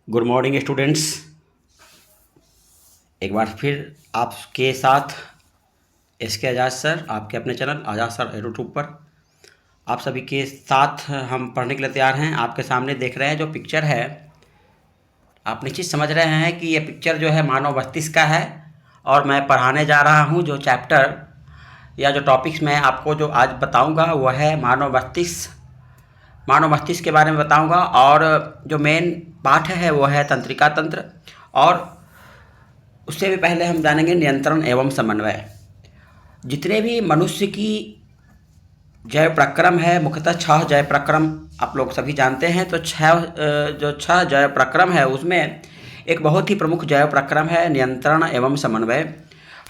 Good morning students. एक बार फिर आपके साथ एसके आज़ाद सर, आपके अपने चैनल आज़ाद सर यूट्यूब पर आप सभी के साथ हम पढ़ने के लिए तैयार हैं। आपके सामने देख रहे हैं जो पिक्चर है, आप निश्चित समझ रहे हैं कि ये पिक्चर जो है मानव मस्तिष्क का है और मैं पढ़ाने जा रहा हूँ जो चैप्टर या जो टॉपिक्स मैं आपको जो आज बताऊँगा वह है मानव मस्तिष्क के बारे में बताऊंगा। और जो मेन पाठ है वो है तंत्रिका तंत्र, और उससे भी पहले हम जानेंगे नियंत्रण एवं समन्वय। जितने भी मनुष्य की जैव प्रक्रम है, मुख्यतः 6 जैव प्रक्रम आप लोग सभी जानते हैं। तो 6 जैव प्रक्रम है उसमें एक बहुत ही प्रमुख जैव प्रक्रम है नियंत्रण एवं समन्वय।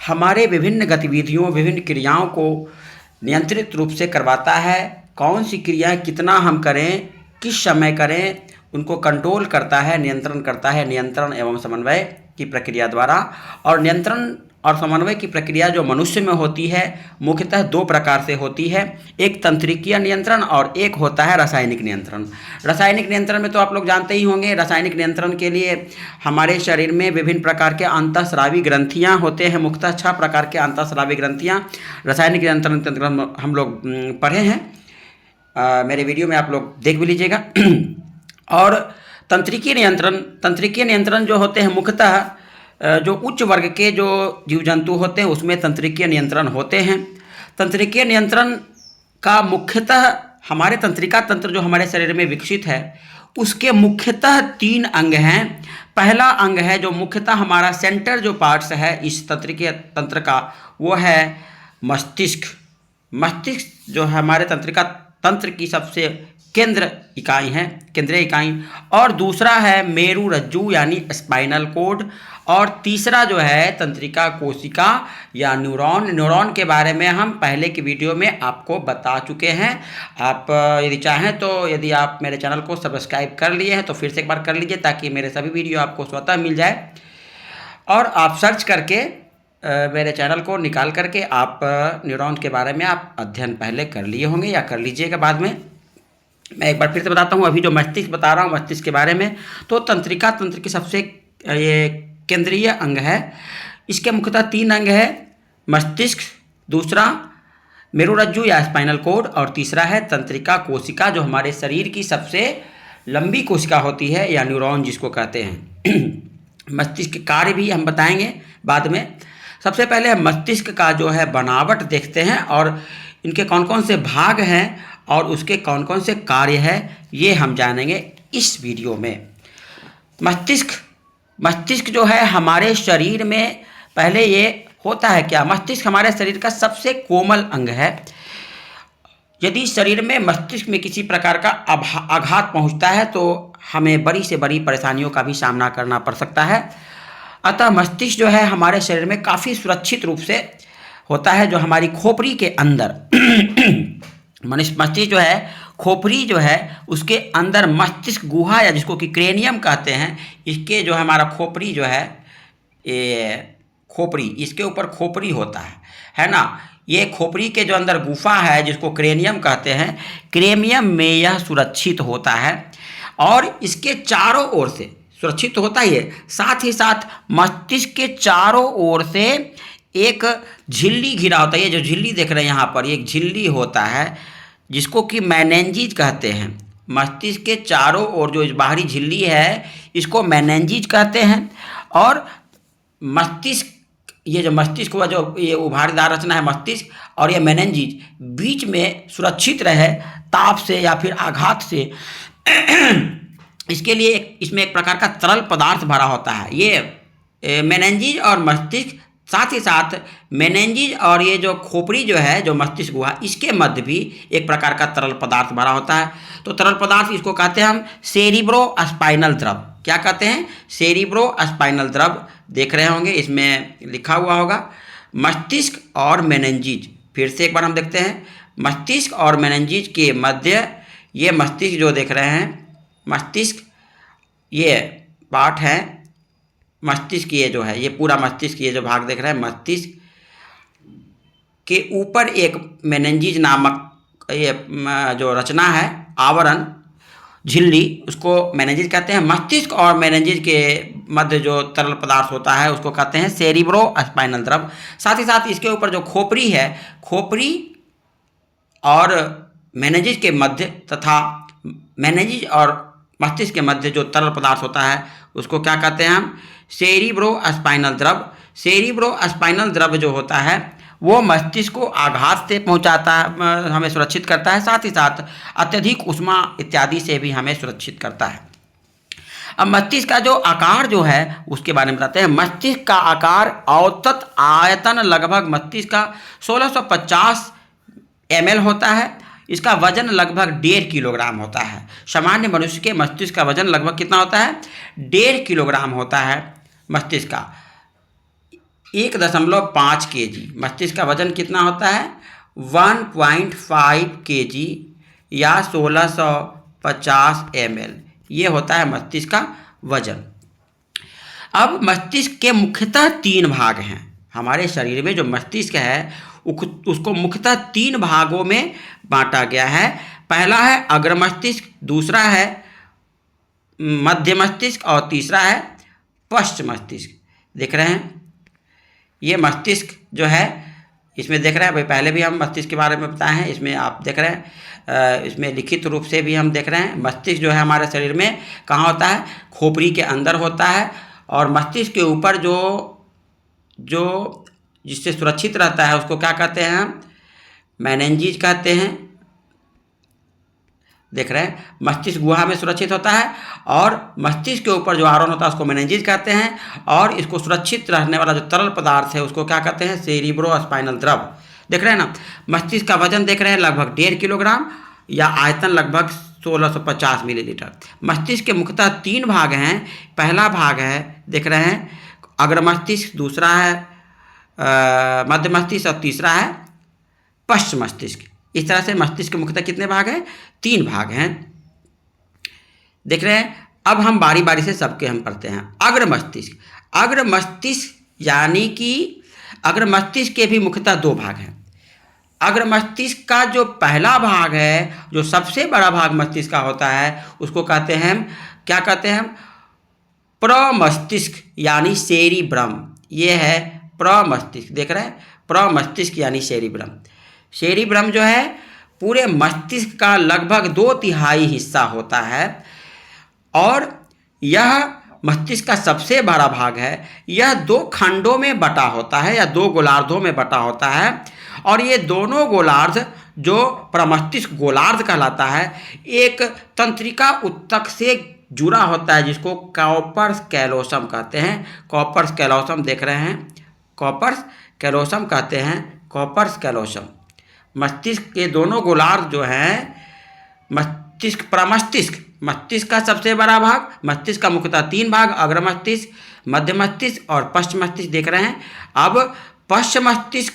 हमारे विभिन्न गतिविधियों, विभिन्न क्रियाओं को नियंत्रित रूप से करवाता है। कौन सी क्रिया कितना हम करें, किस समय करें, उनको कंट्रोल करता है, नियंत्रण करता है नियंत्रण एवं समन्वय की प्रक्रिया द्वारा। और नियंत्रण और समन्वय की प्रक्रिया जो मनुष्य में होती है मुख्यतः 2 प्रकार से होती है, एक तंत्रिकीय नियंत्रण और एक होता है रासायनिक नियंत्रण। रासायनिक नियंत्रण में तो आप लोग जानते ही होंगे, रासायनिक नियंत्रण के लिए हमारे शरीर में विभिन्न प्रकार के अंतःस्रावी ग्रंथियाँ होते हैं। मुख्यतः 6 प्रकार के अंतःस्रावी ग्रंथियाँ रासायनिक नियंत्रण हम लोग पढ़े हैं। मेरे वीडियो में आप लोग देख भी लीजिएगा। और तंत्रिकीय नियंत्रण जो होते हैं मुख्यतः जो उच्च वर्ग के जो जीव जंतु होते हैं उसमें तंत्रिकीय नियंत्रण होते हैं। तंत्रिकीय नियंत्रण का मुख्यतः हमारे तंत्रिका तंत्र जो हमारे शरीर में विकसित है उसके मुख्यतः 3 अंग हैं। पहला अंग है जो मुख्यतः हमारा सेंटर जो पार्ट्स है इस तंत्रिकीय तंत्र का, वो है मस्तिष्क। मस्तिष्क जो है हमारे तंत्रिका तंत्र की सबसे केंद्रीय इकाई। और दूसरा है मेरु रज्जु यानी स्पाइनल कोड। और तीसरा जो है तंत्रिका कोशिका या न्यूरॉन के बारे में हम पहले की वीडियो में आपको बता चुके हैं। आप यदि चाहें तो यदि आप मेरे चैनल को सब्सक्राइब कर लिए हैं तो फिर से एक बार कर लीजिए ताकि मेरे सभी वीडियो आपको स्वतः मिल जाए। और आप सर्च करके मेरे चैनल को निकाल करके आप न्यूरॉन के बारे में आप अध्ययन पहले कर लिए होंगे या कर लीजिएगा बाद में। मैं एक बार फिर से बताता हूँ, अभी जो मस्तिष्क बता रहा हूँ मस्तिष्क के बारे में, तो तंत्रिका तंत्र की सबसे ये केंद्रीय अंग है। इसके मुख्यतः 3 अंग है, मस्तिष्क, दूसरा मेरुरज्जु या स्पाइनल कोड, और तीसरा है तंत्रिका कोशिका जो हमारे शरीर की सबसे लंबी कोशिका होती है या न्यूरॉन जिसको कहते हैं। मस्तिष्क के कार्य भी हम बताएंगे बाद में। सबसे पहले हम मस्तिष्क का जो है बनावट देखते हैं और इनके कौन कौन से भाग हैं और उसके कौन कौन से कार्य हैं ये हम जानेंगे इस वीडियो में। मस्तिष्क जो है हमारे शरीर में पहले ये होता है क्या, मस्तिष्क हमारे शरीर का सबसे कोमल अंग है। यदि शरीर में मस्तिष्क में किसी प्रकार का आघात पहुंचता है तो हमें बड़ी से बड़ी परेशानियों का भी सामना करना पड़ सकता है। अतः मस्तिष्क जो है हमारे शरीर में काफ़ी सुरक्षित रूप से होता है, जो हमारी खोपड़ी के अंदर मस्तिष्क जो है खोपड़ी जो है उसके अंदर मस्तिष्क गुहा या जिसको कि क्रेनियम कहते हैं, इसके जो है हमारा खोपड़ी जो है ये खोपड़ी, इसके ऊपर खोपड़ी होता है ना। ये खोपड़ी के जो अंदर गुफा है जिसको क्रेनियम कहते हैं, क्रेनियम में यह सुरक्षित होता है और इसके चारों ओर से सुरक्षित होता ही है, साथ ही साथ मस्तिष्क के चारों ओर से एक झिल्ली घिरा होता है। ये जो झिल्ली देख रहे हैं यहाँ पर, एक झिल्ली होता है जिसको कि मेनिन्जेस कहते हैं। मस्तिष्क के चारों ओर जो बाहरी झिल्ली है इसको मेनिन्जेस कहते हैं। और मस्तिष्क, ये जो मस्तिष्क हुआ जो ये उभारीदार रचना है मस्तिष्क और ये मेनिन्जेस बीच में सुरक्षित रहे ताप से या फिर आघात से इसके लिए इसमें एक प्रकार का तरल पदार्थ भरा होता है। ये मेनिन्जेस और मस्तिष्क, साथ ही साथ मेनिन्जेस और ये जो खोपड़ी जो है जो मस्तिष्क गुहा, इसके मध्य भी एक प्रकार का तरल पदार्थ भरा होता है। तो तरल पदार्थ इसको कहते हैं हम सेरिब्रो स्पाइनल द्रव। क्या कहते हैं? सेरिब्रो स्पाइनल द्रव। देख रहे होंगे इसमें लिखा हुआ होगा मस्तिष्क और मेनिन्जेस। फिर से एक बार हम देखते हैं, मस्तिष्क और मेनिन्जेस के मध्य ये मस्तिष्क जो देख रहे हैं, मस्तिष्क ये पार्ट है मस्तिष्क, ये जो है ये पूरा मस्तिष्क, ये जो भाग देख रहे हैं मस्तिष्क के ऊपर एक मेनिन्जेस नामक ये जो रचना है आवरण, झिल्ली, उसको मेनिंजेस कहते हैं। मस्तिष्क और मेनिंजेस के मध्य जो तरल पदार्थ होता है उसको कहते हैं सेरिब्रो स्पाइनल द्रव। साथ ही साथ इसके ऊपर जो खोपड़ी है, खोपड़ी और मेनिंजेस के मध्य तथा मेनिंजेस और मस्तिष्क के मध्य जो तरल पदार्थ होता है उसको क्या कहते हैं हम? सेरिब्रो स्पाइनल द्रव। सेरिब्रो स्पाइनल द्रव जो होता है वो मस्तिष्क को आघात से पहुंचाता है, हमें सुरक्षित करता है, साथ ही साथ अत्यधिक ऊष्मा इत्यादि से भी हमें सुरक्षित करता है। अब मस्तिष्क का जो आकार जो है उसके बारे में बताते हैं। मस्तिष्क का आकार औसत आयतन लगभग मस्तिष्क का 1650 ml होता है। इसका वजन लगभग 1.5 किलोग्राम होता है। सामान्य मनुष्य के मस्तिष्क का वजन लगभग कितना होता है? 1.5 किलोग्राम होता है मस्तिष्क का। 1.5 kg मस्तिष्क का वजन कितना होता है? 1.5 kg या 1650 ml, ये होता है मस्तिष्क का वजन। अब मस्तिष्क के मुख्यतः 3 भाग हैं। हमारे शरीर में जो मस्तिष्क है उसको मुख्यतः 3 भागों में बांटा गया है। पहला है अग्र मस्तिष्क, दूसरा है मध्य मस्तिष्क और तीसरा है पश्च मस्तिष्क। देख रहे हैं ये मस्तिष्क जो है, इसमें देख रहे हैं भाई, पहले भी हम मस्तिष्क के बारे में बताए हैं, इसमें आप देख रहे हैं, इसमें लिखित रूप से भी हम देख रहे हैं। मस्तिष्क जो है हमारे शरीर में कहाँ होता है? खोपड़ी के अंदर होता है। और मस्तिष्क के ऊपर जो जिससे सुरक्षित रहता है उसको क्या कहते हैं हम? मेनिंजेस कहते हैं। देख रहे हैं मस्तिष्क गुहा में सुरक्षित होता है और मस्तिष्क के ऊपर जो आवरण होता है उसको मेनिंजेस कहते हैं। और इसको सुरक्षित रहने वाला जो तरल पदार्थ है उसको क्या कहते हैं? सेरिब्रो स्पाइनल द्रव। देख रहे हैं ना, मस्तिष्क का वजन देख रहे हैं लगभग 1.5 किलोग्राम या आयतन लगभग 1650 मिलीलीटर। मस्तिष्क के मुख्यतः 3 भाग हैं। पहला भाग है देख रहे हैं अग्र मस्तिष्क, दूसरा है मध्य मस्तिष्क और तीसरा है पश्च मस्तिष्क। इस तरह से मस्तिष्क के मुख्यतः कितने भाग हैं? 3 भाग हैं। देख रहे हैं। अब हम बारी बारी से सबके हम पढ़ते हैं। अग्र मस्तिष्क, अग्र मस्तिष्क यानी कि अग्र मस्तिष्क के भी मुख्यतः 2 भाग हैं। अग्र मस्तिष्क का जो पहला भाग है, जो सबसे बड़ा भाग मस्तिष्क का होता है, उसको कहते हैं हम, क्या कहते हैं हम? प्रमस्तिष्क यानी सेरिब्रम। ये है प्रमस्तिष्क। देख रहे हैं प्रमस्तिष्क यानी सेरिब्रम। सेरिब्रम जो है पूरे मस्तिष्क का लगभग 2/3 हिस्सा होता है और यह मस्तिष्क का सबसे बड़ा भाग है। यह 2 खंडों में बटा होता है या 2 गोलार्धों में बटा होता है और ये दोनों गोलार्ध जो प्रमस्तिष्क गोलार्ध कहलाता है, एक तंत्रिका उत्तक से जुड़ा होता है जिसको कॉर्पस कैलोसम कहते हैं। कॉर्पस कैलोसम देख रहे हैं, कॉर्पस कैलोसम कहते हैं, कॉर्पस कैलोसम। मस्तिष्क के दोनों गोलार्ध जो हैं, मस्तिष्क प्रमस्तिष्क, मस्तिष्क का सबसे बड़ा भाग, मस्तिष्क का मुख्यतः 3 भाग, अग्र मस्तिष्क, मध्य मस्तिष्क और पश्च मस्तिष्क देख रहे हैं। अब पश्च मस्तिष्क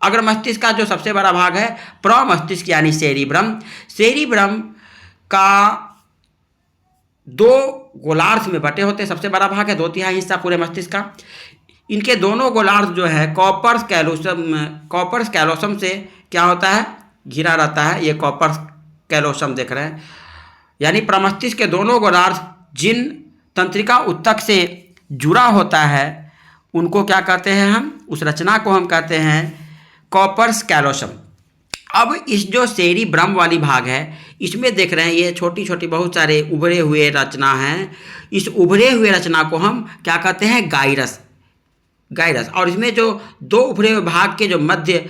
अग्र मस्तिष्क का जो सबसे बड़ा भाग है प्रमस्तिष्क यानी सेरिब्रम। सेरिब्रम का 2 गोलार्ध में बटे होते हैं। सबसे बड़ा भाग है, 2/3 हिस्सा पूरे मस्तिष्क का। इनके दोनों गोलार्ध जो है कॉर्पस कैलोसम से क्या होता है? घिरा रहता है। ये कॉर्पस कैलोसम देख रहे हैं। यानी प्रमस्तिष्क के दोनों गोलार्ध जिन तंत्रिका उत्तक से जुड़ा होता है उनको क्या कहते हैं हम? उस रचना को हम कहते हैं कॉर्पस कैलोसम। अब इस जो सेरिब्रम वाली भाग है इसमें देख रहे हैं ये छोटी छोटी बहुत सारे उभरे हुए रचना हैं। इस उभरे हुए रचना को हम क्या कहते हैं? गाइरस। और इसमें जो 2 उभरे हुए भाग के जो मध्य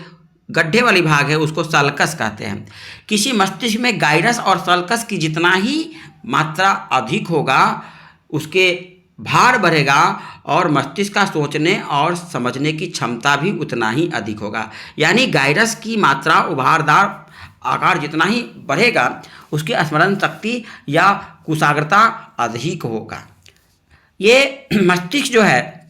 गड्ढे वाली भाग है उसको सल्कस कहते हैं। किसी मस्तिष्क में गाइरस और सल्कस की जितना ही मात्रा अधिक होगा उसके भार बढ़ेगा और मस्तिष्क का सोचने और समझने की क्षमता भी उतना ही अधिक होगा। यानी गाइरस की मात्रा, उभारदार आकार जितना ही बढ़ेगा उसकी स्मरण शक्ति या कुशाग्रता अधिक होगा। ये मस्तिष्क जो है,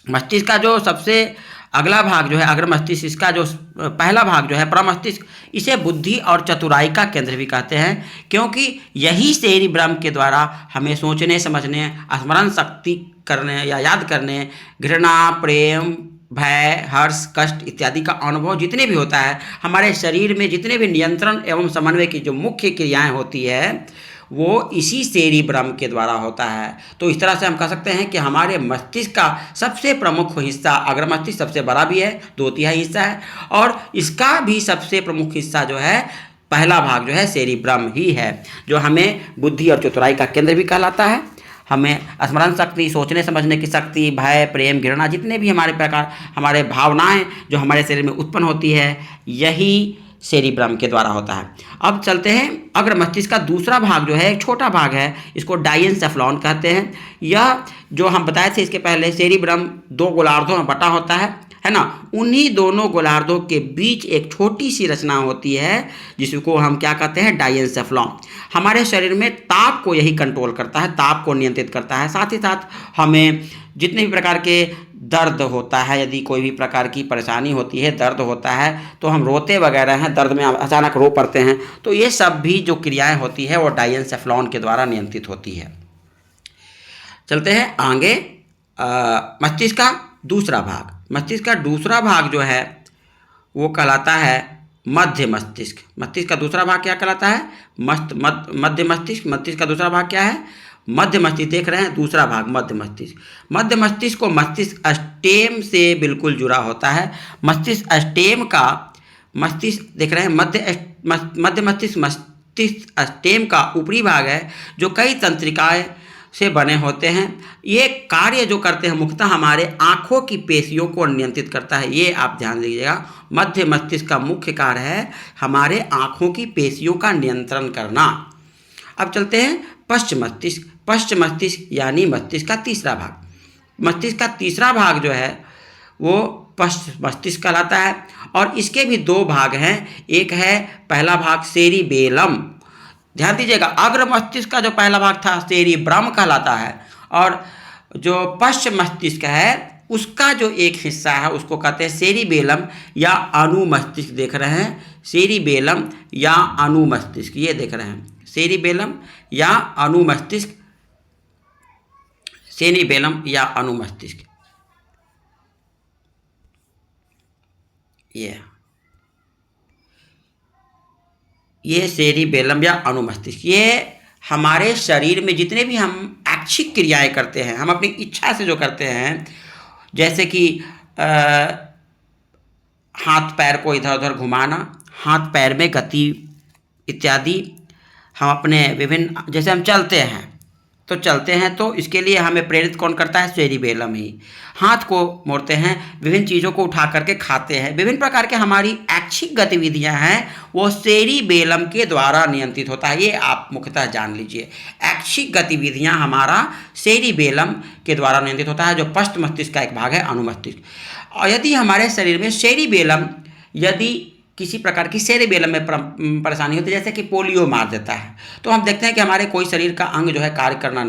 मस्तिष्क का जो सबसे अगला भाग जो है अग्र मस्तिष्क, इसका जो पहला भाग जो है प्रमस्तिष्क, इसे बुद्धि और चतुराई का केंद्र भी कहते हैं क्योंकि यही सेरिब्रम के द्वारा हमें सोचने, समझने, स्मरण शक्ति करने या याद करने, घृणा, प्रेम, भय, हर्ष, कष्ट इत्यादि का अनुभव जितने भी होता है, हमारे शरीर में जितने भी नियंत्रण एवं समन्वय की जो मुख्य क्रियाएं होती है वो इसी सेरिब्रम के द्वारा होता है। तो इस तरह से हम कह सकते हैं कि हमारे मस्तिष्क का सबसे प्रमुख हिस्सा अग्र मस्तिष्क सबसे बड़ा भी है, 2/3 हिस्सा है, और इसका भी सबसे प्रमुख हिस्सा जो है पहला भाग जो है सेरिब्रम ही है, जो हमें बुद्धि और चतुराई का केंद्र भी कहलाता है। हमें स्मरण शक्ति, सोचने समझने की शक्ति, भय, प्रेम, घृणा, जितने भी हमारे प्रकार हमारे भावनाएं जो हमारे शरीर में उत्पन्न होती है, यही सेरिब्रम के द्वारा होता है। अब चलते हैं अग्र मस्तिष्क का दूसरा भाग जो है एक छोटा भाग है, इसको डाइएन्सेफलॉन कहते हैं। यह जो हम बताए थे इसके पहले, सेरिब्रम 2 गोलार्धों में बटा होता है ना। उन्हीं दोनों गोलार्धों के बीच एक छोटी सी रचना होती है जिसको हम क्या कहते हैं, डाइएन्सेफलॉन। हमारे शरीर में ताप को यही कंट्रोल करता है, ताप को नियंत्रित करता है। साथ ही साथ हमें जितने भी प्रकार के दर्द होता है, यदि कोई भी प्रकार की परेशानी होती है, दर्द होता है, तो हम रोते वगैरह हैं, दर्द में अचानक रो पड़ते हैं, तो ये सब भी जो क्रियाएं होती है वो डाइएन्सेफलॉन के द्वारा नियंत्रित होती है। चलते हैं आगे। मस्तिष्क का दूसरा भाग, मस्तिष्क का दूसरा भाग जो है वो कहलाता है मध्य मस्तिष्क। मस्तिष्क का दूसरा भाग क्या कहलाता है, मध्य मस्तिष्क। मस्तिष्क का दूसरा भाग क्या है, मध्य मस्तिष्क। देख रहे हैं दूसरा भाग मध्य मस्तिष्क। मध्य मस्तिष्क को मस्तिष्क स्टेम से बिल्कुल जुड़ा होता है। मस्तिष्क स्टेम का, मस्तिष्क देख रहे हैं मध्य मस्तिष्क स्टेम का ऊपरी भाग है जो कई तंत्रिकाएं से बने होते हैं। ये कार्य जो करते हैं मुख्यतः हमारे आँखों की पेशियों को नियंत्रित करता है। ये आप ध्यान दीजिएगा, मध्य मस्तिष्क का मुख्य कार्य है हमारे आँखों की पेशियों का नियंत्रण करना। अब चलते हैं पश्च मस्तिष्क। पश्च मस्तिष्क यानी मस्तिष्क का तीसरा भाग। मस्तिष्क का तीसरा भाग जो है वो पश्च मस्तिष्क कहलाता है, और इसके भी 2 भाग हैं। एक है पहला भाग सेरिबेलम, ध्यान दीजिएगा, अग्र मस्तिष्क का जो पहला भाग था सेरिब्रम कहलाता है, और जो पश्च मस्तिष्क है उसका जो एक हिस्सा है उसको कहते हैं सेरिबेलम या अनुमस्तिष्क। देख रहे हैं सेरिबेलम या अनुमस्तिष्क, ये देख रहे हैं सेरिबेलम या अनुमस्तिष्क, सेरिबेलम या अनुमस्तिष्क। ये सेरिबेलम या अनुमस्तिष्क, ये हमारे शरीर में जितने भी हम ऐच्छिक क्रियाएं करते हैं, हम अपनी इच्छा से जो करते हैं, जैसे कि हाथ पैर को इधर उधर घुमाना, हाथ पैर में गति इत्यादि, हम अपने विभिन्न, जैसे हम चलते हैं तो इसके लिए हमें प्रेरित कौन करता है, सेरिबेलम ही। हाथ को मोड़ते हैं, विभिन्न चीज़ों को उठा करके खाते हैं, विभिन्न प्रकार के हमारी ऐच्छिक गतिविधियां हैं वो सेरिबेलम के द्वारा नियंत्रित होता है। ये आप मुख्यतः जान लीजिए, ऐच्छिक गतिविधियां हमारा सेरिबेलम के द्वारा नियंत्रित होता है, जो पश्च मस्तिष्क का एक भाग है, अनुमस्तिष्क। और यदि हमारे शरीर में सेरिबेलम, यदि किसी प्रकार की सेरिबेलम में परेशानी होती है, जैसे कि पोलियो मार देता है, तो हम देखते हैं कि हमारे कोई शरीर का अंग जो है कार्य करना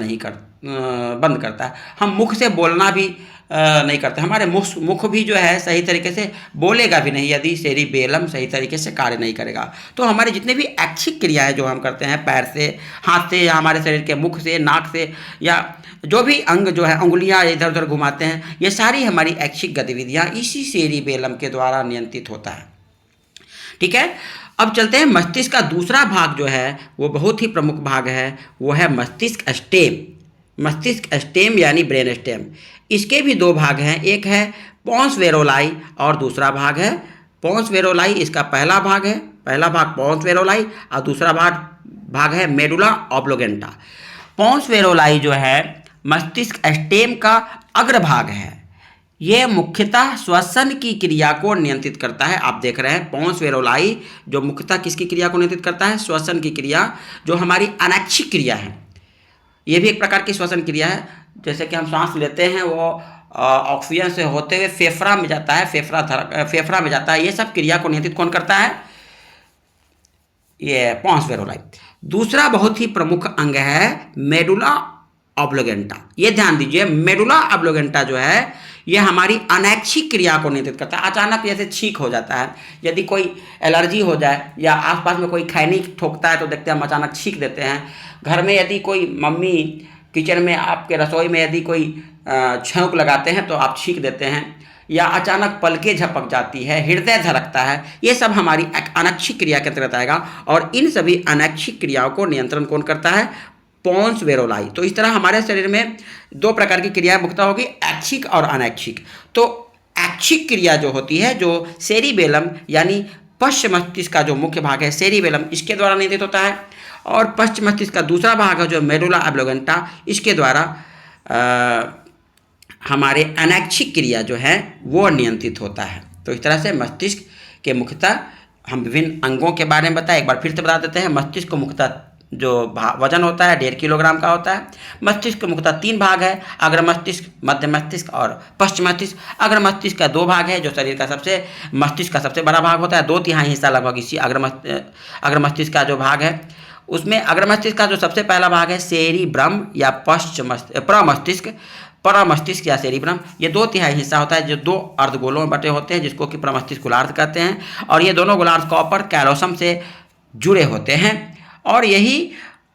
बंद करता है। हम मुख से बोलना भी नहीं करते, हमारे मुख भी जो है सही तरीके से बोलेगा भी नहीं यदि सेरिबेलम सही तरीके से कार्य नहीं करेगा। तो हमारे जितने भी ऐच्छिक क्रियाएं जो हम करते हैं, पैर से, हाथ से, या हमारे शरीर के मुख से, नाक से, या जो भी अंग जो है, उंगलियां इधर उधर घुमाते हैं, ये सारी हमारी ऐच्छिक गतिविधियाँ इसी सेरिबेलम के द्वारा नियंत्रित होता है। ठीक है, अब चलते हैं मस्तिष्क का दूसरा भाग जो है वो बहुत ही प्रमुख भाग है, वो है मस्तिष्क स्टेम। मस्तिष्क स्टेम यानी ब्रेन स्टेम। इसके भी 2 भाग हैं, एक है पोंस वेरोलाई और दूसरा भाग है पोंस वेरोलाई। इसका पहला भाग पोंस वेरोलाई और दूसरा भाग है मेडुला ऑब्लोगेंटा। पोंस वेरोलाई जो है मस्तिष्क स्टेम का अग्रभाग है। ये मुख्यतः श्वसन की क्रिया को नियंत्रित करता है। आप देख रहे हैं पोंस वेरोलाई जो मुख्यतः किसकी क्रिया को नियंत्रित करता है, श्वसन की क्रिया, जो हमारी अनैच्छिक क्रिया है। ये भी एक प्रकार की श्वसन क्रिया है। जैसे कि हम सांस लेते हैं वो ऑक्सीजन से होते हुए फेफड़ा में जाता है, फेफड़ा में जाता है। ये सब क्रिया को नियंत्रित कौन करता है, ये पोंस वेरोलाई। दूसरा बहुत ही प्रमुख अंग है मेडुला ऑब्लोगेंटा। ये ध्यान दीजिए, मेडुला ऑब्लोगेंटा जो है ये हमारी अनैच्छिक क्रिया को नियंत्रित करता है। अचानक जैसे छींक हो जाता है, यदि कोई एलर्जी हो जाए या आसपास में कोई खैनी ठोकता है तो देखते हैं हम अचानक छींक देते हैं। घर में यदि कोई मम्मी किचन में आपके रसोई में यदि कोई छौंक लगाते हैं तो आप छींक देते हैं, या अचानक पलकें झपक जाती है, हृदय धड़कता है, ये सब हमारी अनैच्छिक क्रिया के अंतर्गत आएगा। और इन सभी अनैच्छिक क्रियाओं को नियंत्रण कौन करता है? पोन्स वेरोलाई। तो इस तरह हमारे शरीर में दो प्रकार की क्रियाएं मुख्यतः होगी, ऐच्छिक और अनैच्छिक। तो ऐच्छिक क्रिया जो होती है, जो सेरिबेलम यानी पश्च मस्तिष्क का जो मुख्य भाग है सेरिबेलम, इसके द्वारा नियंत्रित होता है। और पश्च मस्तिष्क का दूसरा भाग है जो मेडुला ऑब्लोंगेटा, इसके द्वारा हमारे अनैच्छिक क्रिया जो है वो नियंत्रित होता है। तो इस तरह से मस्तिष्क के मुख्यतः हम विभिन्न अंगों के बारे में बताएं। एक बार फिर से बता देते हैं। मस्तिष्क को मुख्यतः जो वजन होता है 1.5 किलोग्राम का होता है। मस्तिष्क के मुख्यतः 3 भाग है, अग्र मस्तिष्क, मध्य मस्तिष्क और पश्च मस्तिष्क। अग्र मस्तिष्क का 2 भाग है, जो शरीर का मस्तिष्क का सबसे बड़ा भाग होता है। 2/3 हिस्सा लगभग इसी अग्र मस्तिष्क का जो भाग है उसमें। अग्र मस्तिष्क का जो सबसे पहला भाग है सेरिब्रम या प्रमस्तिष्क, प्रमस्तिष्क या सेरिब्रम, ये 2/3 हिस्सा होता है, जो 2 अर्धगोलों में बटे होते हैं, जिसको कि प्रमस्तिष्क गोलार्ध कहते हैं। और ये दोनों गोलार्ध कॉपर कैलोसम से जुड़े होते हैं। और यही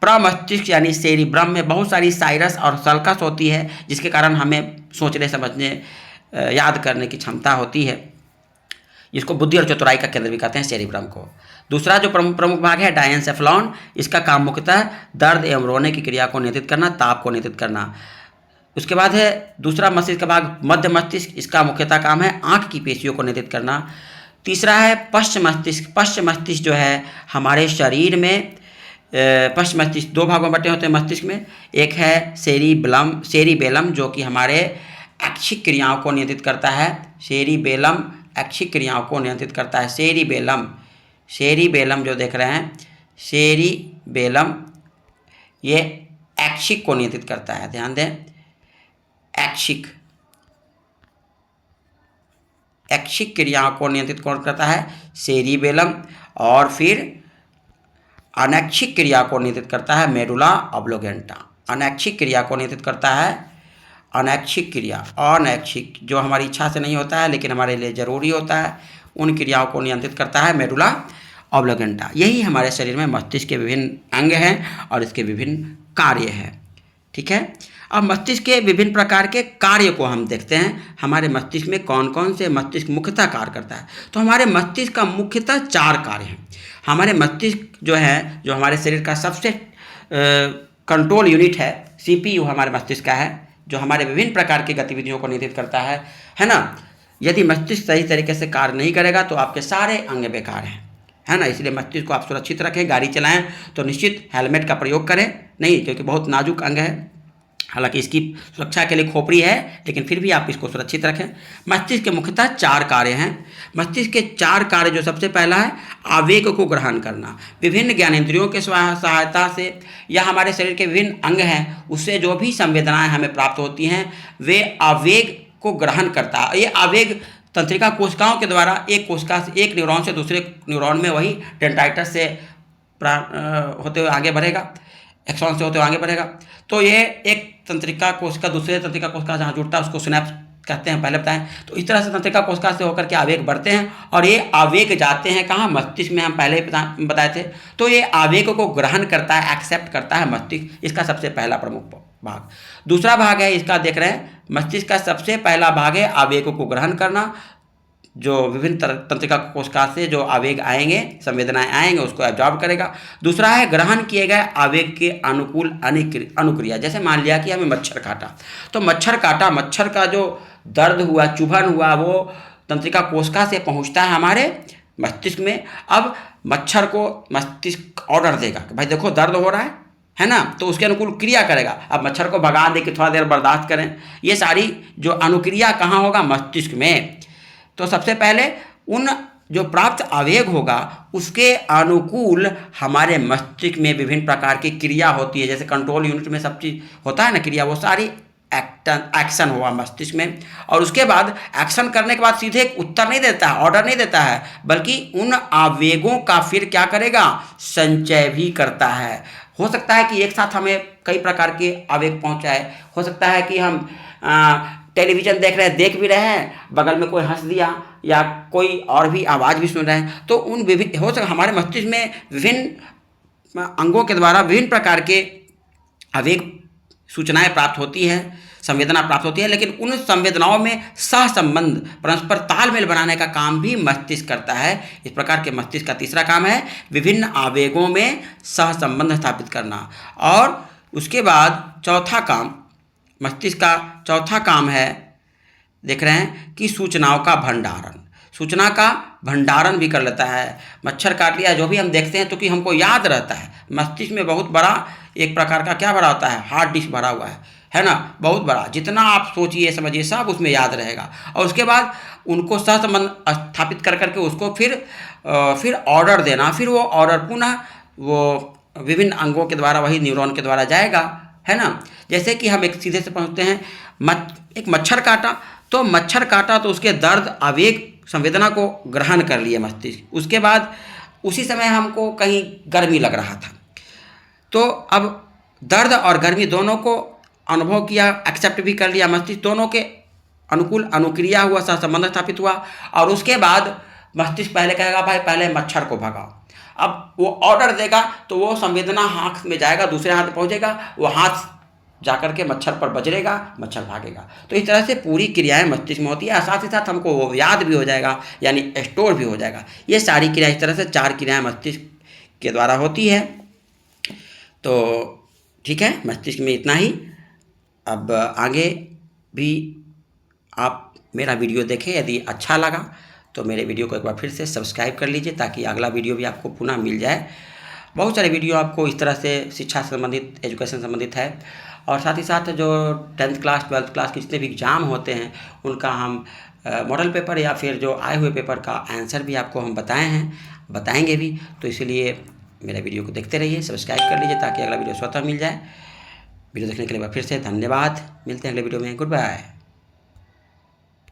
प्रमस्तिष्क यानी सेरिब्रम में बहुत सारी साइरस और सल्कस होती है, जिसके कारण हमें सोचने समझने याद करने की क्षमता होती है, जिसको बुद्धि और चतुराई का केंद्र भी कहते हैं सेरिब्रम को। दूसरा जो प्रमुख भाग है डायेंसेफ्लॉन, इसका काम मुख्यतः दर्द एवं रोने की क्रिया को नियंत्रित करना, ताप को नियंत्रित करना। उसके बाद है दूसरा मस्तिष्क का भाग मध्य मस्तिष्क, इसका मुख्यतः काम है आँख की पेशियों को नियंत्रित करना। तीसरा है पश्च मस्तिष्क। पश्च मस्तिष्क जो है हमारे शरीर में पश्च मस्तिष्क 2 भागों में बटे होते हैं मस्तिष्क में। एक है सेरिबेलम जो कि हमारे ऐच्छिक क्रियाओं को नियंत्रित करता है। सेरिबेलम ऐच्छिक क्रियाओं को नियंत्रित करता है। सेरिबेलम जो देख रहे हैं, सेरिबेलम ये ऐच्छिक को नियंत्रित करता है, ध्यान दें। ऐच्छिक क्रियाओं को नियंत्रित कौन करता है? सेरिबेलम। और फिर अनैच्छिक क्रिया को नियंत्रित करता है मेडुला ऑब्लोंगेटा। अनैच्छिक क्रिया को नियंत्रित करता है अनैच्छिक जो हमारी इच्छा से नहीं होता है लेकिन हमारे लिए जरूरी होता है, उन क्रियाओं को नियंत्रित करता है मेडुला ऑब्लोंगेटा। यही हमारे शरीर में मस्तिष्क के विभिन्न अंग हैं और इसके विभिन्न कार्य हैं। ठीक है, अब मस्तिष्क के विभिन्न प्रकार के कार्य को हम देखते हैं। हमारे मस्तिष्क में कौन कौन से मस्तिष्क मुख्यतः कार्य करता है? तो हमारे मस्तिष्क का मुख्यतः 4 कार्य हैं। हमारे मस्तिष्क जो है, जो हमारे शरीर का सबसे कंट्रोल यूनिट है, CPU हमारे मस्तिष्क का है, जो हमारे विभिन्न प्रकार की गतिविधियों को नियंत्रित करता है ना। यदि मस्तिष्क सही तरीके से कार्य नहीं करेगा तो आपके सारे अंग बेकार हैं, है ना। इसलिए मस्तिष्क को आप सुरक्षित रखें। गाड़ी चलाएं तो निश्चित हेलमेट का प्रयोग करें, नहीं, क्योंकि बहुत नाजुक अंग है। हालांकि इसकी सुरक्षा के लिए खोपड़ी है, लेकिन फिर भी आप इसको सुरक्षित रखें। मस्तिष्क के मुख्यतः 4 कार्य हैं। मस्तिष्क के 4 कार्य, जो सबसे पहला है आवेग को ग्रहण करना। विभिन्न ज्ञानेंद्रियों के सहायता से या हमारे शरीर के विभिन्न अंग हैं, उससे जो भी संवेदनाएं हमें प्राप्त होती हैं, वे आवेग को ग्रहण करता है। ये आवेग तंत्रिका कोशिकाओं के द्वारा एक कोशिका से, एक न्यूरॉन से दूसरे न्यूरॉन में, वही डेंड्राइट्स से होते हुए आगे बढ़ेगा, एक्सॉन से होते हुए आगे बढ़ेगा। तो ये एक तंत्रिका कोशिका दूसरे तंत्रिका कोशिका जहाँ जुड़ता है उसको सिनेप्स कहते हैं, पहले बताएं। तो इस तरह से तंत्रिका कोशिका से होकर के आवेग बढ़ते हैं और ये आवेग जाते हैं कहाँ? मस्तिष्क में, हम पहले ही बताए थे। तो ये आवेग को ग्रहण करता है, एक्सेप्ट करता है मस्तिष्क। इसका सबसे पहला प्रमुख भाग। दूसरा भाग है, इसका देख रहे हैं, मस्तिष्क का सबसे पहला भाग है आवेगों को ग्रहण करना। जो विभिन्न तंत्रिका कोशिका से जो आवेग आएंगे, संवेदनाएं आएंगे, उसको एब्जॉर्ब करेगा। दूसरा है ग्रहण किए गए आवेग के अनुकूल अनुक्रिया। जैसे मान लिया कि हमें मच्छर काटा, तो मच्छर काटा, मच्छर का जो दर्द हुआ, चुभन हुआ, वो तंत्रिका कोशिका से पहुंचता है हमारे मस्तिष्क में। अब मच्छर को मस्तिष्क ऑर्डर देगा कि भाई देखो दर्द हो रहा है ना, तो उसके अनुकूल क्रिया करेगा। अब मच्छर को भगा दे कि थोड़ा देर बर्दाश्त करें। ये सारी जो अनुक्रिया कहाँ होगा? मस्तिष्क में। तो सबसे पहले उन जो प्राप्त आवेग होगा उसके अनुकूल हमारे मस्तिष्क में विभिन्न प्रकार की क्रिया होती है। जैसे कंट्रोल यूनिट में सब चीज़ होता है ना, क्रिया, वो सारी एक्शन हुआ मस्तिष्क में। और उसके बाद एक्शन करने के बाद सीधे एक उत्तर नहीं देता है, ऑर्डर नहीं देता है, बल्कि उन आवेगों का फिर क्या करेगा? संचय भी करता है। हो सकता है कि एक साथ हमें कई प्रकार के आवेग पहुंचाए। हो सकता है कि हम टेलीविज़न देख भी रहे हैं, बगल में कोई हंस दिया या कोई और भी आवाज़ भी सुन रहे हैं, तो उन विभिन्न, हो सकता हमारे मस्तिष्क में विभिन्न अंगों के द्वारा विभिन्न प्रकार के आवेग सूचनाएं प्राप्त होती है, संवेदना प्राप्त होती है, लेकिन उन संवेदनाओं में सहसंबंध, परस्पर तालमेल बनाने का काम भी मस्तिष्क करता है। इस प्रकार के मस्तिष्क का तीसरा काम है विभिन्न आवेगों में सहसंबंध स्थापित करना। और उसके बाद चौथा काम, मस्तिष्क का चौथा काम है, देख रहे हैं कि सूचनाओं का भंडारण, सूचना का भंडारण भी कर लेता है। मच्छर काट लिया, जो भी हम देखते हैं तो कि हमको याद रहता है। मस्तिष्क में बहुत बड़ा एक प्रकार का क्या भरा होता है, हार्ड डिस्क भरा हुआ है ना, बहुत बड़ा। जितना आप सोचिए समझिए सब उसमें याद रहेगा। और उसके बाद उनको सहसंबंध स्थापित कर करके उसको फिर ऑर्डर देना, फिर वो ऑर्डर पुनः वो विभिन्न अंगों के द्वारा, वही न्यूरॉन के द्वारा जाएगा, है ना। जैसे कि हम एक सीधे से पहुँचते हैं, एक मच्छर काटा तो उसके दर्द, आवेग, संवेदना को ग्रहण कर लिए मस्तिष्क। उसके बाद उसी समय हमको कहीं गर्मी लग रहा था, तो अब दर्द और गर्मी दोनों को अनुभव किया, एक्सेप्ट भी कर लिया मस्तिष्क, दोनों के अनुकूल अनुक्रिया हुआ, सहसंबंध स्थापित हुआ। और उसके बाद मस्तिष्क पहले कहेगा भाई पहले मच्छर को भगाओ। अब वो ऑर्डर देगा तो वो संवेदना हाथ में जाएगा, दूसरे हाथ में पहुँचेगा, वो हाथ जाकर के मच्छर पर बजरेगा, मच्छर भागेगा। तो इस तरह से पूरी क्रियाएं मस्तिष्क में होती है। साथ ही साथ हमको वो याद भी हो जाएगा, यानी स्टोर भी हो जाएगा। ये सारी क्रियाएं, इस तरह से 4 क्रियाएं मस्तिष्क के द्वारा होती है। तो ठीक है, मस्तिष्क में इतना ही। अब आगे भी आप मेरा वीडियो देखें, यदि अच्छा लगा तो मेरे वीडियो को एक बार फिर से सब्सक्राइब कर लीजिए, ताकि अगला वीडियो भी आपको पुनः मिल जाए। बहुत सारे वीडियो आपको इस तरह से शिक्षा संबंधित, एजुकेशन संबंधित है। और साथ ही साथ जो 10th क्लास 12th क्लास के जितने भी एग्ज़ाम होते हैं उनका हम मॉडल पेपर या फिर जो आए हुए पेपर का आंसर भी आपको हम बताए हैं, बताएंगे भी। तो इसलिए मेरा वीडियो को देखते रहिए, सब्सक्राइब कर लीजिए ताकि अगला वीडियो स्वतः मिल जाए। वीडियो देखने के लिए फिर से धन्यवाद। मिलते हैं अगले वीडियो में। Good bye.